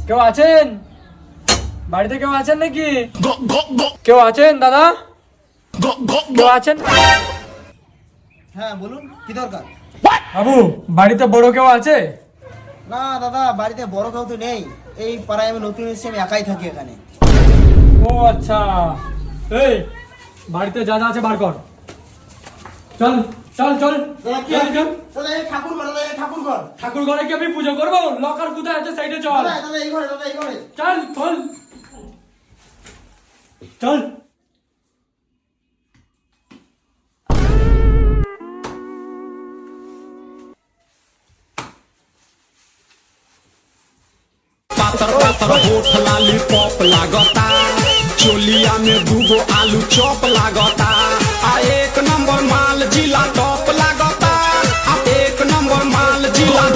কেউ আছেন? বাড়িতে কেউ আছেন নাকি? কেউ আছেন দাদা? কেউ আছেন? হ্যাঁ বলুন, কি দরকার? বাবু, বাড়িতে বড় কেউ আছে? না দাদা, বাড়িতে বড় কেউ তো নেই। এই পাড়ায় আমি নতুন এসেছি, আমি একাই থাকি এখানে। ও আচ্ছা। এই, বাড়িতে যা যা আছে বার কর। চল চল চল। দাদা এই ঠাকুর ঘর, দাদা এই ঠাকুর ঘর। ঠাকুর ঘরে কি আমি পুজো করবো? লকার কোথায় আছে সাইডে চল। দাদা এই ঘরে, দাদা এই ঘরে। চল চল চল। पातर पातर होठ लॉलीपॉप लागता, चोलिया में दूगो आलू चॉप लागता। आ एक नंबर माल जिला टॉप लागता, आ एक नंबर माल जिला